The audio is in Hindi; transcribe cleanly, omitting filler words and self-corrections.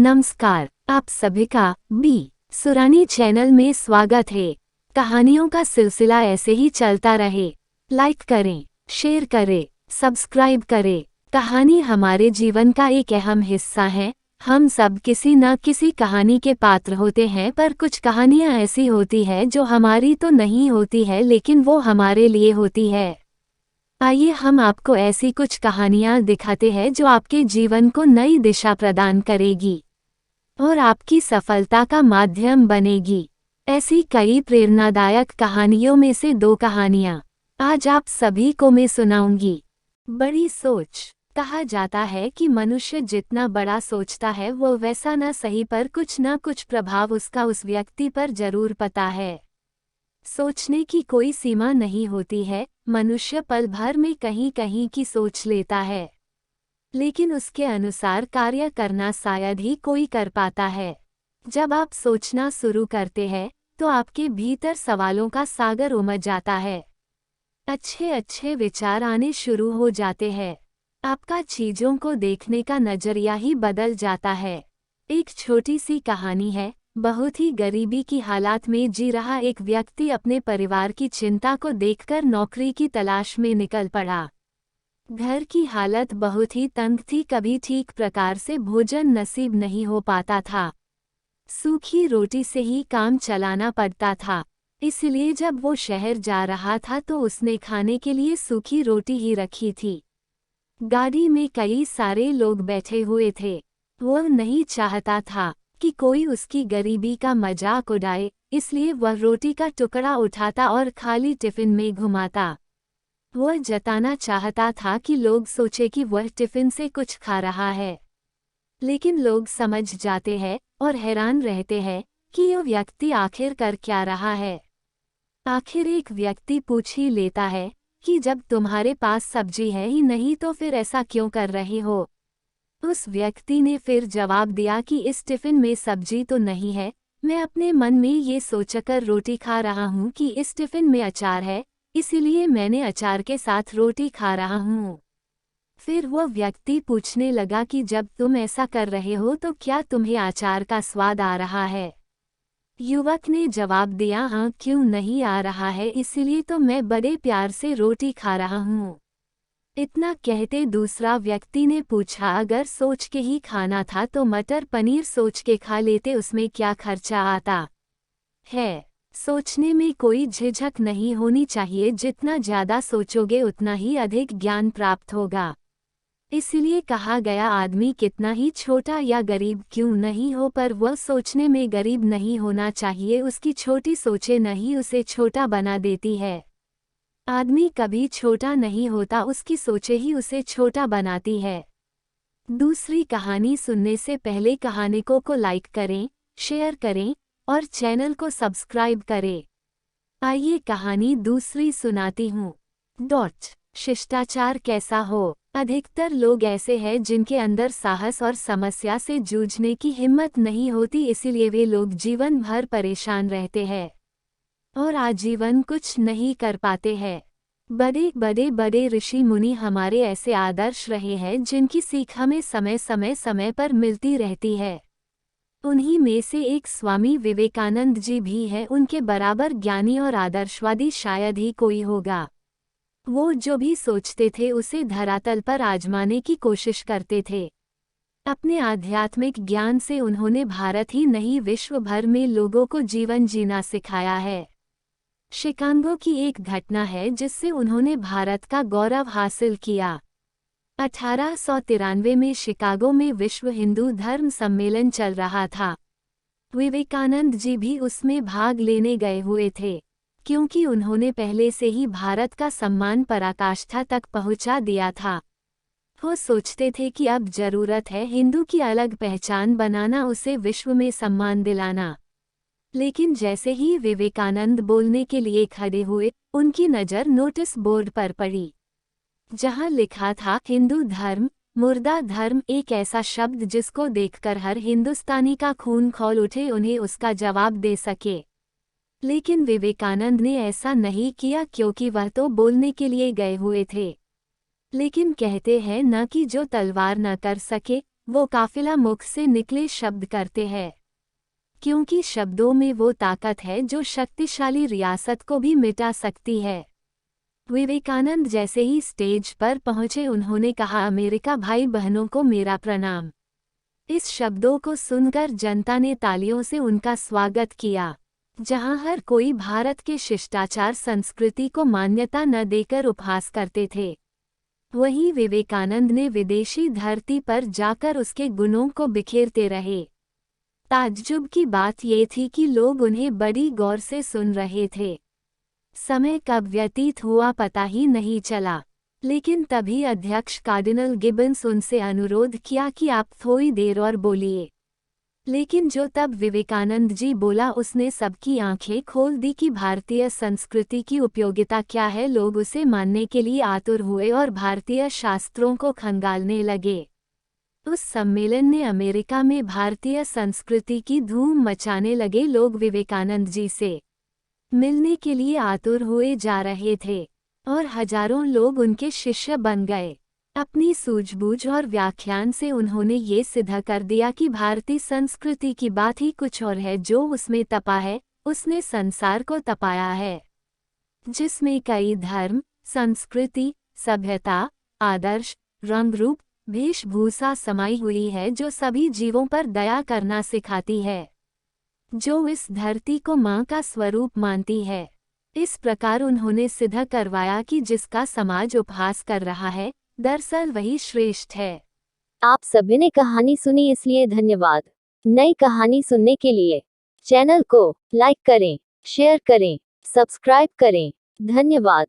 नमस्कार, आप सभी का बी सुरानी चैनल में स्वागत है। कहानियों का सिलसिला ऐसे ही चलता रहे। लाइक करें, शेयर करें, सब्सक्राइब करें। कहानी हमारे जीवन का एक अहम हिस्सा है। हम सब किसी न किसी कहानी के पात्र होते हैं, पर कुछ कहानियां ऐसी होती है जो हमारी तो नहीं होती है, लेकिन वो हमारे लिए होती है। आइए हम आपको ऐसी कुछ कहानियां दिखाते हैं जो आपके जीवन को नई दिशा प्रदान करेगी और आपकी सफलता का माध्यम बनेगी। ऐसी कई प्रेरणादायक कहानियों में से दो कहानियां आज आप सभी को मैं सुनाऊंगी। बड़ी सोच। कहा जाता है कि मनुष्य जितना बड़ा सोचता है वो वैसा न सही, पर कुछ न कुछ प्रभाव उसका उस व्यक्ति पर जरूर पता है। सोचने की कोई सीमा नहीं होती है। मनुष्य पल भर में कहीं कहीं की सोच लेता है, लेकिन उसके अनुसार कार्य करना शायद ही कोई कर पाता है। जब आप सोचना शुरू करते हैं तो आपके भीतर सवालों का सागर उमड़ जाता है। अच्छे अच्छे विचार आने शुरू हो जाते हैं। आपका चीजों को देखने का नजरिया ही बदल जाता है। एक छोटी सी कहानी है। बहुत ही गरीबी की हालात में जी रहा एक व्यक्ति अपने परिवार की चिंता को देखकर नौकरी की तलाश में निकल पड़ा। घर की हालत बहुत ही तंग थी, कभी ठीक प्रकार से भोजन नसीब नहीं हो पाता था। सूखी रोटी से ही काम चलाना पड़ता था। इसलिए जब वो शहर जा रहा था तो उसने खाने के लिए सूखी रोटी ही रखी थी। गाड़ी में कई सारे लोग बैठे हुए थे। वो नहीं चाहता था कि कोई उसकी गरीबी का मजाक उड़ाए, इसलिए वह रोटी का टुकड़ा उठाता और खाली टिफिन में घुमाता। वह जताना चाहता था कि लोग सोचे कि वह टिफिन से कुछ खा रहा है, लेकिन लोग समझ जाते हैं और हैरान रहते हैं कि यह व्यक्ति आखिर कर क्या रहा है। आखिर एक व्यक्ति पूछ ही लेता है कि जब तुम्हारे पास सब्जी है ही नहीं तो फिर ऐसा क्यों कर रहे हो। उस व्यक्ति ने फिर जवाब दिया कि इस टिफिन में सब्जी तो नहीं है, मैं अपने मन में ये सोचकर रोटी खा रहा हूँ कि इस टिफिन में अचार है, इसीलिए मैंने अचार के साथ रोटी खा रहा हूँ। फिर वह व्यक्ति पूछने लगा कि जब तुम ऐसा कर रहे हो तो क्या तुम्हें अचार का स्वाद आ रहा है। युवक ने जवाब दिया, हाँ क्यों नहीं आ रहा है, इसीलिए तो मैं बड़े प्यार से रोटी खा रहा हूँ। इतना कहते दूसरा व्यक्ति ने पूछा, अगर सोच के ही खाना था तो मटर पनीर सोच के खा लेते, उसमें क्या खर्चा आता है। सोचने में कोई झिझक नहीं होनी चाहिए। जितना ज्यादा सोचोगे उतना ही अधिक ज्ञान प्राप्त होगा। इसलिए कहा गया, आदमी कितना ही छोटा या गरीब क्यों नहीं हो, पर वह सोचने में गरीब नहीं होना चाहिए। उसकी छोटी सोचें नहीं उसे छोटा बना देती है। आदमी कभी छोटा नहीं होता, उसकी सोचें ही उसे छोटा बनाती है। दूसरी कहानी सुनने से पहले कहानी को लाइक करें, शेयर करें और चैनल को सब्सक्राइब करें। आइए कहानी दूसरी सुनाती हूँ। शिष्टाचार कैसा हो। अधिकतर लोग ऐसे हैं जिनके अंदर साहस और समस्या से जूझने की हिम्मत नहीं होती, इसीलिए वे लोग जीवन भर परेशान रहते हैं और आजीवन कुछ नहीं कर पाते हैं। बड़े बड़े बड़े ऋषि मुनि हमारे ऐसे आदर्श रहे हैं जिनकी सीख हमें समय पर मिलती रहती है। उन्हीं में से एक स्वामी विवेकानंद जी भी हैं। उनके बराबर ज्ञानी और आदर्शवादी शायद ही कोई होगा। वो जो भी सोचते थे उसे धरातल पर आजमाने की कोशिश करते थे। अपने आध्यात्मिक ज्ञान से उन्होंने भारत ही नहीं विश्व भर में लोगों को जीवन जीना सिखाया है। शिकागो की एक घटना है जिससे उन्होंने भारत का गौरव हासिल किया। 1893 में शिकागो में विश्व हिंदू धर्म सम्मेलन चल रहा था। विवेकानंद जी भी उसमें भाग लेने गए हुए थे, क्योंकि उन्होंने पहले से ही भारत का सम्मान पराकाष्ठा तक पहुंचा दिया था। वो सोचते थे कि अब जरूरत है हिंदू की अलग पहचान बनाना, उसे विश्व में सम्मान दिलाना। लेकिन जैसे ही विवेकानंद बोलने के लिए खड़े हुए, उनकी नज़र नोटिस बोर्ड पर पड़ी, जहां लिखा था हिंदू धर्म मुर्दा धर्म, एक ऐसा शब्द जिसको देखकर हर हिंदुस्तानी का खून खौल उठे, उन्हें उसका जवाब दे सके। लेकिन विवेकानंद ने ऐसा नहीं किया, क्योंकि वह तो बोलने के लिए गए हुए थे। लेकिन कहते हैं न कि जो तलवार न कर सके वो काफिला मुख से निकले शब्द करते हैं, क्योंकि शब्दों में वो ताकत है जो शक्तिशाली रियासत को भी मिटा सकती है। विवेकानंद जैसे ही स्टेज पर पहुंचे उन्होंने कहा, अमेरिका भाई बहनों को मेरा प्रणाम। इस शब्दों को सुनकर जनता ने तालियों से उनका स्वागत किया। जहां हर कोई भारत के शिष्टाचार संस्कृति को मान्यता न देकर उपहास करते थे, वहीं विवेकानंद ने विदेशी धरती पर जाकर उसके गुणों को बिखेरते रहे। ताज्जुब की बात ये थी कि लोग उन्हें बड़ी गौर से सुन रहे थे। समय कब व्यतीत हुआ पता ही नहीं चला, लेकिन तभी अध्यक्ष कार्डिनल गिब्बन्स उनसे अनुरोध किया कि आप थोड़ी देर और बोलिए। लेकिन जो तब विवेकानंद जी बोला उसने सबकी आंखें खोल दी कि भारतीय संस्कृति की उपयोगिता क्या है। लोग उसे मानने के लिए आतुर हुए और भारतीय शास्त्रों को खंगालने लगे। उस सम्मेलन ने अमेरिका में भारतीय संस्कृति की धूम मचाने लगे। लोग विवेकानंद जी से मिलने के लिए आतुर हुए जा रहे थे और हजारों लोग उनके शिष्य बन गए। अपनी सूझबूझ और व्याख्यान से उन्होंने ये सिद्ध कर दिया कि भारतीय संस्कृति की बात ही कुछ और है। जो उसमें तपा है उसने संसार को तपाया है, जिसमें कई धर्म, संस्कृति, सभ्यता, आदर्श, रंग रूप, वेशभूषा समाई हुई है, जो सभी जीवों पर दया करना सिखाती है, जो इस धरती को माँ का स्वरूप मानती है। इस प्रकार उन्होंने सिद्ध करवाया कि जिसका समाज उपहास कर रहा है दरअसल वही श्रेष्ठ है। आप सभी ने कहानी सुनी इसलिए धन्यवाद। नई कहानी सुनने के लिए चैनल को लाइक करें, शेयर करें, सब्सक्राइब करें। धन्यवाद।